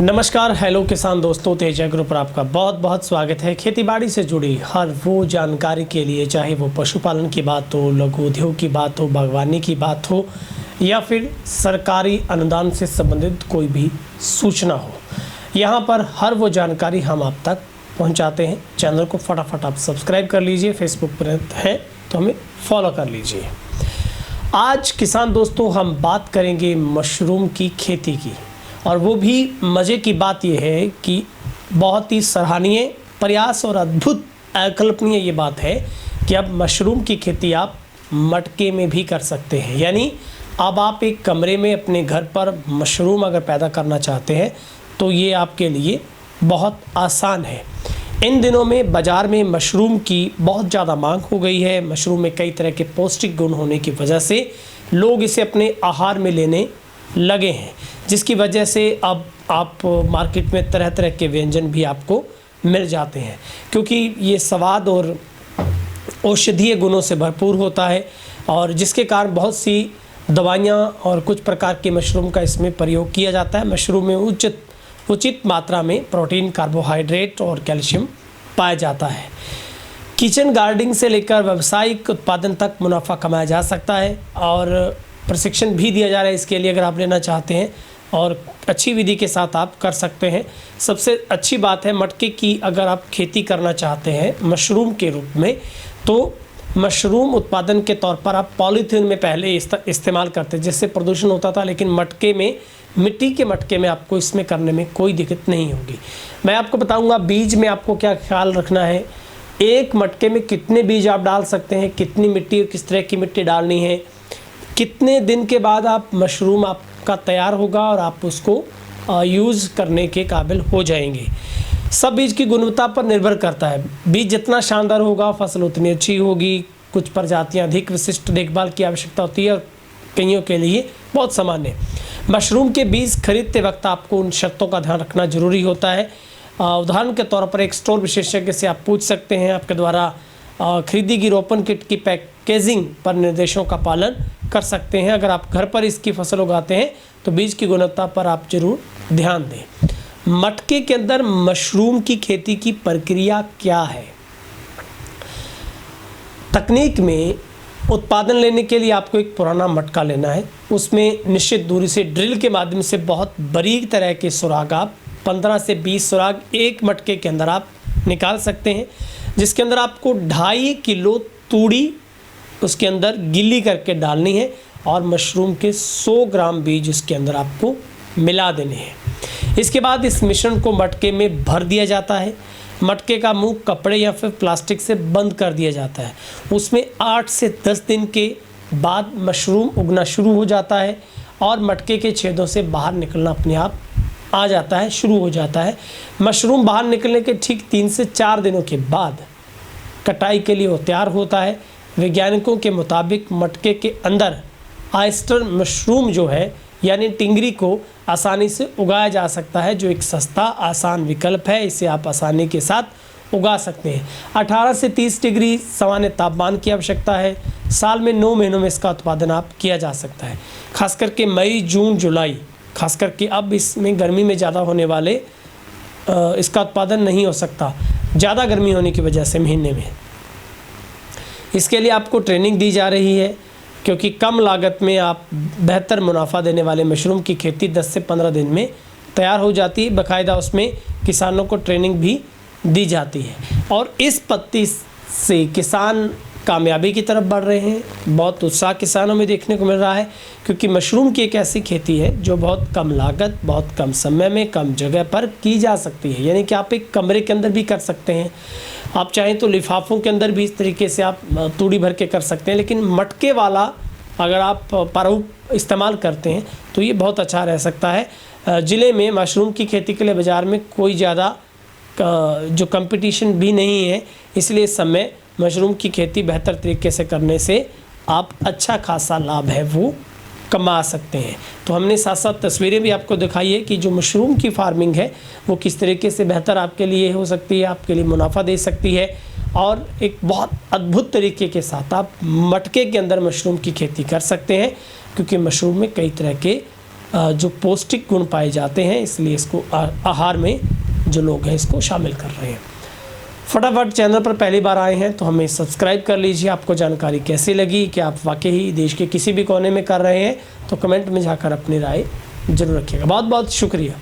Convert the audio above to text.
नमस्कार, हेलो किसान दोस्तों, तेज एग्रो पर आपका बहुत बहुत स्वागत है। खेतीबाड़ी से जुड़ी हर वो जानकारी के लिए, चाहे वो पशुपालन की बात हो, लघु उद्योग की बात हो, बागवानी की बात हो या फिर सरकारी अनुदान से संबंधित कोई भी सूचना हो, यहाँ पर हर वो जानकारी हम आप तक पहुँचाते हैं। चैनल को फटाफट आप सब्सक्राइब कर लीजिए, फेसबुक पर हैं तो हमें फॉलो कर लीजिए। आज किसान दोस्तों हम बात करेंगे मशरूम की खेती की, और वो भी मज़े की बात यह है कि बहुत ही सराहनीय प्रयास और अद्भुत अकल्पनीय ये बात है कि अब मशरूम की खेती आप मटके में भी कर सकते हैं। यानी अब आप एक कमरे में अपने घर पर मशरूम अगर पैदा करना चाहते हैं तो ये आपके लिए बहुत आसान है। इन दिनों में बाज़ार में मशरूम की बहुत ज़्यादा मांग हो गई है। मशरूम में कई तरह के पौष्टिक गुण होने की वजह से लोग इसे अपने आहार में लेने लगे हैं, जिसकी वजह से अब आप मार्केट में तरह तरह के व्यंजन भी आपको मिल जाते हैं, क्योंकि ये स्वाद और औषधीय गुणों से भरपूर होता है, और जिसके कारण बहुत सी दवाइयाँ और कुछ प्रकार के मशरूम का इसमें प्रयोग किया जाता है। मशरूम में उचित मात्रा में प्रोटीन, कार्बोहाइड्रेट और कैल्शियम पाया जाता है। किचन गार्डनिंग से लेकर व्यावसायिक उत्पादन तक मुनाफा कमाया जा सकता है, और प्रशिक्षण भी दिया जा रहा है इसके लिए, अगर आप लेना चाहते हैं, और अच्छी विधि के साथ आप कर सकते हैं। सबसे अच्छी बात है, मटके की अगर आप खेती करना चाहते हैं मशरूम के रूप में, तो मशरूम उत्पादन के तौर पर आप पॉलीथीन में पहले इस्तेमाल करते, जिससे प्रदूषण होता था, लेकिन मटके में, मिट्टी के मटके में आपको इसमें करने में कोई दिक्कत नहीं होगी। मैं आपको बताऊंगा बीज में आपको क्या ख्याल रखना है। एक मटके में कितने बीज आप डाल सकते हैं, कितनी मिट्टी और किस तरह की मिट्टी डालनी है, कितने दिन के बाद आप मशरूम आपका तैयार होगा और आप उसको यूज़ करने के काबिल हो जाएंगे। सब बीज की गुणवत्ता पर निर्भर करता है। बीज जितना शानदार होगा फसल उतनी अच्छी होगी। कुछ प्रजातियां अधिक विशिष्ट देखभाल की आवश्यकता होती है और कईयों के लिए बहुत सामान्य। मशरूम के बीज खरीदते वक्त आपको उन शर्तों का ध्यान रखना जरूरी होता है। उदाहरण के तौर पर एक स्टोर विशेषज्ञ से आप पूछ सकते हैं, आपके द्वारा खरीदी गई रोपण किट की पैकेजिंग पर निर्देशों का पालन कर सकते हैं। अगर आप घर पर इसकी फसल उगाते हैं तो बीज की गुणवत्ता पर आप जरूर ध्यान दें। मटके के अंदर मशरूम की खेती की प्रक्रिया क्या है? तकनीक में उत्पादन लेने के लिए आपको एक पुराना मटका लेना है। उसमें निश्चित दूरी से ड्रिल के माध्यम से बहुत बारीक तरह के सुराग, आप 15 से 20 सुराग एक मटके के अंदर आप निकाल सकते हैं, जिसके अंदर आपको 2.5 किलो तूड़ी उसके अंदर गिल्ली करके डालनी है, और मशरूम के 100 ग्राम बीज उसके अंदर आपको मिला देने हैं। इसके बाद इस मिश्रण को मटके में भर दिया जाता है। मटके का मुंह कपड़े या फिर प्लास्टिक से बंद कर दिया जाता है। उसमें 8 से 10 दिन के बाद मशरूम उगना शुरू हो जाता है, और मटके के छेदों से बाहर निकलना अपने आप आ जाता है, शुरू हो जाता है। मशरूम बाहर निकलने के ठीक 3 से 4 दिनों के बाद कटाई के लिए वो तैयार होता है। वैज्ञानिकों के मुताबिक मटके के अंदर ऑयस्टर मशरूम जो है, यानी टिंगरी को आसानी से उगाया जा सकता है, जो एक सस्ता आसान विकल्प है। इसे आप आसानी के साथ उगा सकते हैं। 18 से 30 डिग्री सामान्य तापमान की आवश्यकता है। साल में 9 महीनों में इसका उत्पादन आप किया जा सकता है। खास करके मई, जून, जुलाई, खास करके अब इसमें गर्मी में ज़्यादा होने वाले इसका उत्पादन नहीं हो सकता, ज़्यादा गर्मी होने की वजह से महीने में। इसके लिए आपको ट्रेनिंग दी जा रही है, क्योंकि कम लागत में आप बेहतर मुनाफा देने वाले मशरूम की खेती 10 से 15 दिन में तैयार हो जाती है। बाकायदा उसमें किसानों को ट्रेनिंग भी दी जाती है, और इस पद्धति से किसान कामयाबी की तरफ बढ़ रहे हैं। बहुत उत्साह किसानों में देखने को मिल रहा है, क्योंकि मशरूम की एक ऐसी खेती है जो बहुत कम लागत, बहुत कम समय में, कम जगह पर की जा सकती है। यानी कि आप एक कमरे के अंदर भी कर सकते हैं, आप चाहें तो लिफाफों के अंदर भी इस तरीके से आप तूड़ी भर के कर सकते हैं, लेकिन मटके वाला अगर आप प्रारूप इस्तेमाल करते हैं तो ये बहुत अच्छा रह सकता है। ज़िले में मशरूम की खेती के लिए बाज़ार में कोई ज़्यादा जो कंपटीशन भी नहीं है, इसलिए इस समय मशरूम की खेती बेहतर तरीके से करने से आप अच्छा खासा लाभ है वो कमा सकते हैं। तो हमने साथ साथ तस्वीरें भी आपको दिखाई है कि जो मशरूम की फार्मिंग है वो किस तरीके से बेहतर आपके लिए हो सकती है, आपके लिए मुनाफा दे सकती है, और एक बहुत अद्भुत तरीके के साथ आप मटके के अंदर मशरूम की खेती कर सकते हैं, क्योंकि मशरूम में कई तरह के जो पौष्टिक गुण पाए जाते हैं, इसलिए इसको आहार में जो लोग हैं इसको शामिल कर रहे हैं। फटाफट चैनल पर पहली बार आए हैं तो हमें सब्सक्राइब कर लीजिए। आपको जानकारी कैसी लगी, कि आप वाकई ही देश के किसी भी कोने में कर रहे हैं, तो कमेंट में जाकर अपनी राय जरूर रखिएगा। बहुत बहुत शुक्रिया।